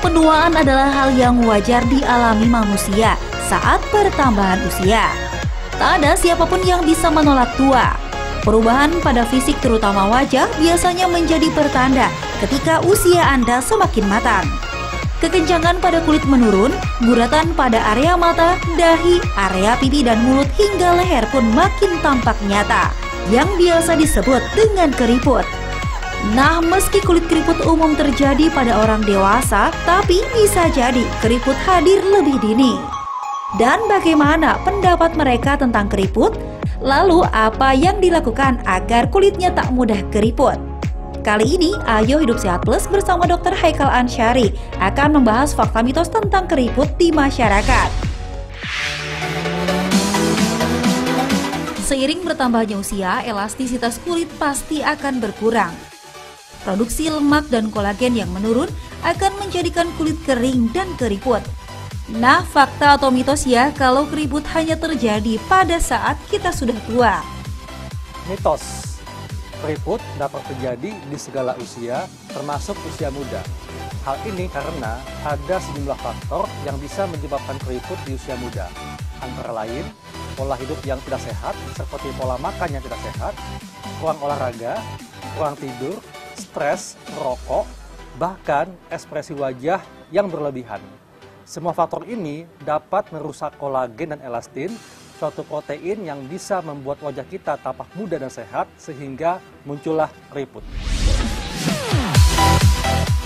Penuaan adalah hal yang wajar dialami manusia saat pertambahan usia. Tak ada siapapun yang bisa menolak tua. Perubahan pada fisik terutama wajah biasanya menjadi pertanda ketika usia Anda semakin matang. Kekencangan pada kulit menurun, guratan pada area mata, dahi, area pipi dan mulut hingga leher pun makin tampak nyata, yang biasa disebut dengan keriput. Nah, meski kulit keriput umum terjadi pada orang dewasa, tapi bisa jadi keriput hadir lebih dini. Dan bagaimana pendapat mereka tentang keriput? Lalu apa yang dilakukan agar kulitnya tak mudah keriput? Kali ini, Ayo Hidup Sehat Plus bersama Dr. Haikal Ansyari akan membahas fakta mitos tentang keriput di masyarakat. Seiring bertambahnya usia, elastisitas kulit pasti akan berkurang. Produksi lemak dan kolagen yang menurun akan menjadikan kulit kering dan keriput. Nah, fakta atau mitos ya kalau keriput hanya terjadi pada saat kita sudah tua? Mitos. Keriput dapat terjadi di segala usia, termasuk usia muda. Hal ini karena ada sejumlah faktor yang bisa menyebabkan keriput di usia muda. Antara lain, pola hidup yang tidak sehat, seperti pola makan yang tidak sehat, kurang olahraga, kurang tidur, stres, merokok, bahkan ekspresi wajah yang berlebihan. Semua faktor ini dapat merusak kolagen dan elastin, suatu protein yang bisa membuat wajah kita tampak muda dan sehat sehingga muncullah keriput.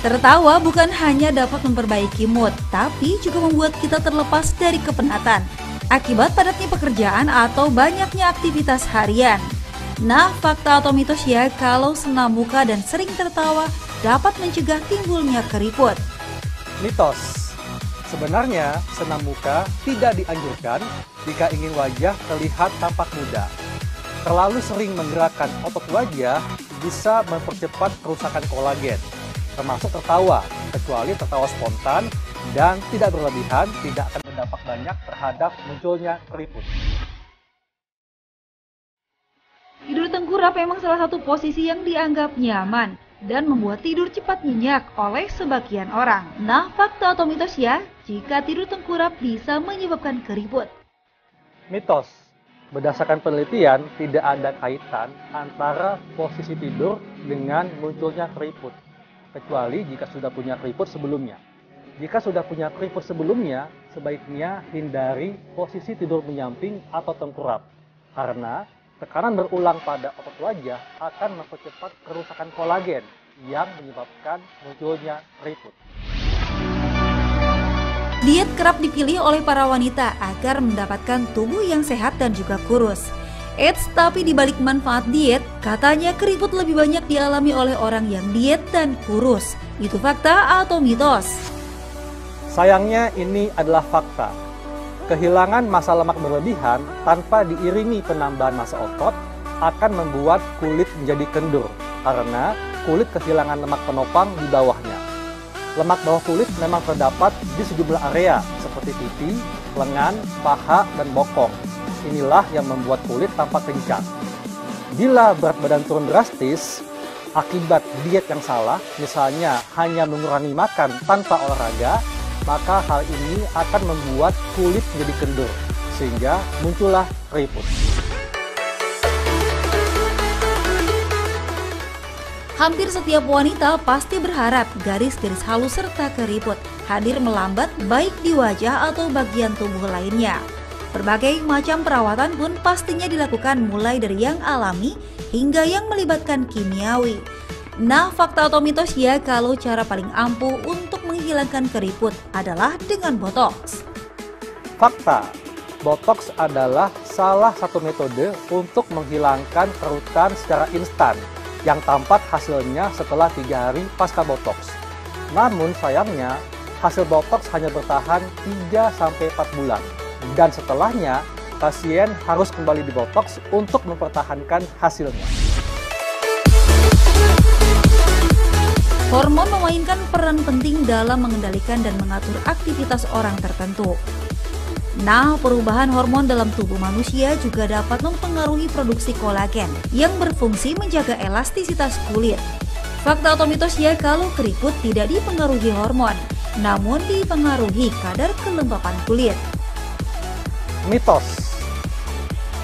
Tertawa bukan hanya dapat memperbaiki mood, tapi juga membuat kita terlepas dari kepenatan akibat padatnya pekerjaan atau banyaknya aktivitas harian. Nah, fakta atau mitos ya kalau senam muka dan sering tertawa dapat mencegah timbulnya keriput. Mitos. Sebenarnya, senam muka tidak dianjurkan jika ingin wajah terlihat tampak muda. Terlalu sering menggerakkan otot wajah bisa mempercepat kerusakan kolagen, termasuk tertawa, kecuali tertawa spontan dan tidak berlebihan, tidak akan berdampak banyak terhadap munculnya keriput. Tidur tengkurap memang salah satu posisi yang dianggap nyaman dan membuat tidur cepat nyenyak oleh sebagian orang. Nah, fakta atau mitos ya, jika tidur tengkurap bisa menyebabkan keriput? Mitos. Berdasarkan penelitian, tidak ada kaitan antara posisi tidur dengan munculnya keriput, kecuali jika sudah punya keriput sebelumnya. Jika sudah punya keriput sebelumnya, sebaiknya hindari posisi tidur menyamping atau tengkurap, karena tekanan berulang pada otot wajah akan mempercepat kerusakan kolagen yang menyebabkan munculnya keriput. Diet kerap dipilih oleh para wanita agar mendapatkan tubuh yang sehat dan juga kurus. Eits, tapi dibalik manfaat diet, katanya keriput lebih banyak dialami oleh orang yang diet dan kurus. Itu fakta atau mitos? Sayangnya ini adalah fakta. Kehilangan massa lemak berlebihan tanpa diiringi penambahan massa otot akan membuat kulit menjadi kendur karena kulit kehilangan lemak penopang di bawahnya. Lemak bawah kulit memang terdapat di sejumlah area seperti pipi, lengan, paha, dan bokong. Inilah yang membuat kulit tampak kencang. Bila berat badan turun drastis akibat diet yang salah, misalnya hanya mengurangi makan tanpa olahraga, maka hal ini akan membuat kulit menjadi kendur, sehingga muncullah keriput. Hampir setiap wanita pasti berharap garis-garis halus serta keriput hadir melambat baik di wajah atau bagian tubuh lainnya. Berbagai macam perawatan pun pastinya dilakukan mulai dari yang alami hingga yang melibatkan kimiawi. Nah, fakta atau mitos ya kalau cara paling ampuh untuk menghilangkan keriput adalah dengan botox? Fakta, botox adalah salah satu metode untuk menghilangkan kerutan secara instan yang tampak hasilnya setelah 3 hari pasca botox. Namun sayangnya, hasil botox hanya bertahan 3-4 bulan. Dan setelahnya, pasien harus kembali di botox untuk mempertahankan hasilnya. Hormon memainkan peran penting dalam mengendalikan dan mengatur aktivitas orang tertentu. Nah, perubahan hormon dalam tubuh manusia juga dapat mempengaruhi produksi kolagen yang berfungsi menjaga elastisitas kulit. Fakta atau mitos ya kalau keriput tidak dipengaruhi hormon. namun dipengaruhi kadar kelembapan kulit. Mitos.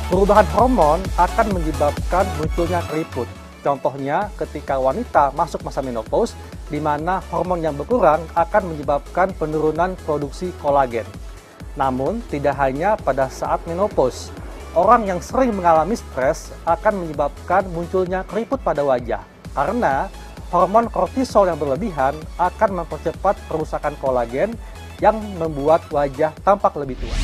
Perubahan hormon akan menyebabkan munculnya keriput. Contohnya ketika wanita masuk masa menopause, di mana hormon yang berkurang akan menyebabkan penurunan produksi kolagen. Namun, tidak hanya pada saat menopause. Orang yang sering mengalami stres akan menyebabkan munculnya keriput pada wajah. Karena hormon kortisol yang berlebihan akan mempercepat perusakan kolagen yang membuat wajah tampak lebih tua.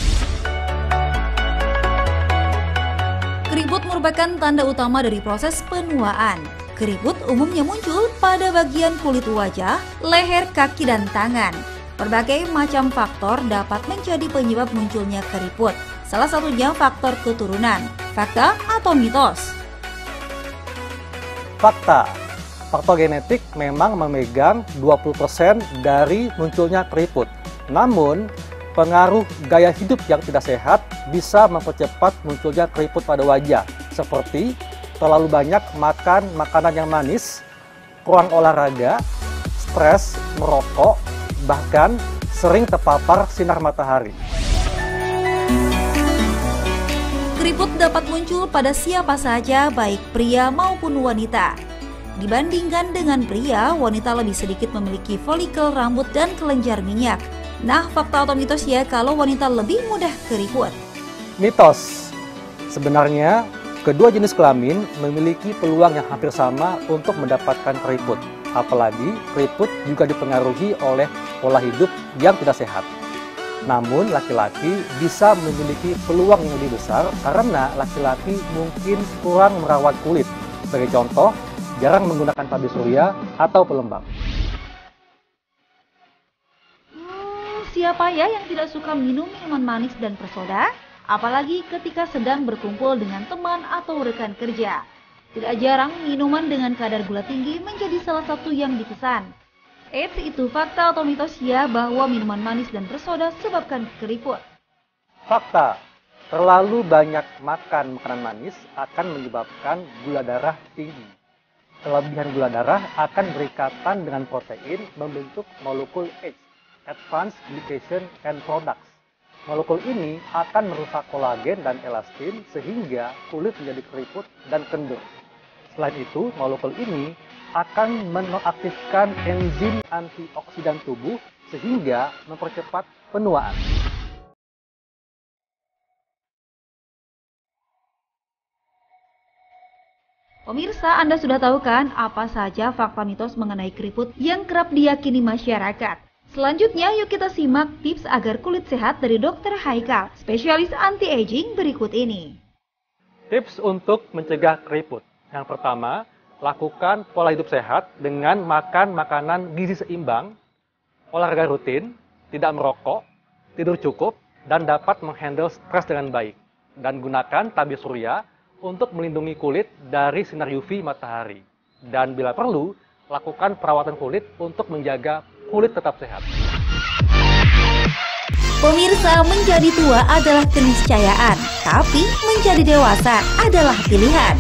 Keriput merupakan tanda utama dari proses penuaan. Keriput umumnya muncul pada bagian kulit wajah, leher, kaki, dan tangan. Berbagai macam faktor dapat menjadi penyebab munculnya keriput. Salah satunya faktor keturunan. Fakta atau mitos? Fakta. Faktor genetik memang memegang 20% dari munculnya keriput. Namun, pengaruh gaya hidup yang tidak sehat bisa mempercepat munculnya keriput pada wajah, seperti terlalu banyak makan makanan yang manis, kurang olahraga, stres, merokok, bahkan sering terpapar sinar matahari. Keriput dapat muncul pada siapa saja, baik pria maupun wanita. Dibandingkan dengan pria, wanita lebih sedikit memiliki folikel rambut dan kelenjar minyak. Nah, fakta atau mitos ya kalau wanita lebih mudah keriput? Mitos. Sebenarnya, kedua jenis kelamin memiliki peluang yang hampir sama untuk mendapatkan keriput. Apalagi, keriput juga dipengaruhi oleh pola hidup yang tidak sehat. Namun, laki-laki bisa memiliki peluang yang lebih besar karena laki-laki mungkin kurang merawat kulit. Sebagai contoh, jarang menggunakan tabir surya atau pelembab. Siapa ya yang tidak suka minum minuman manis dan bersoda? Apalagi ketika sedang berkumpul dengan teman atau rekan kerja. Tidak jarang minuman dengan kadar gula tinggi menjadi salah satu yang dipesan. Itu fakta atau mitos ya bahwa minuman manis dan bersoda sebabkan keriput? Fakta. Terlalu banyak makan makanan manis akan menyebabkan gula darah tinggi. Kelebihan gula darah akan berikatan dengan protein membentuk molekul H, Advanced Glycation End Products. Molekul ini akan merusak kolagen dan elastin sehingga kulit menjadi keriput dan kendur. Selain itu, molekul ini akan menonaktifkan enzim antioksidan tubuh sehingga mempercepat penuaan. Pemirsa, Anda sudah tahu kan apa saja fakta mitos mengenai keriput yang kerap diyakini masyarakat? Selanjutnya, yuk kita simak tips agar kulit sehat dari Dr. Haikal, spesialis anti-aging berikut ini. Tips untuk mencegah keriput. Yang pertama, lakukan pola hidup sehat dengan makan makanan gizi seimbang, olahraga rutin, tidak merokok, tidur cukup, dan dapat menghandle stres dengan baik. Dan gunakan tabir surya untuk melindungi kulit dari sinar UV matahari. Dan bila perlu, lakukan perawatan kulit untuk menjaga kulit tetap sehat. Pemirsa, menjadi tua adalah keniscayaan, tapi menjadi dewasa adalah pilihan.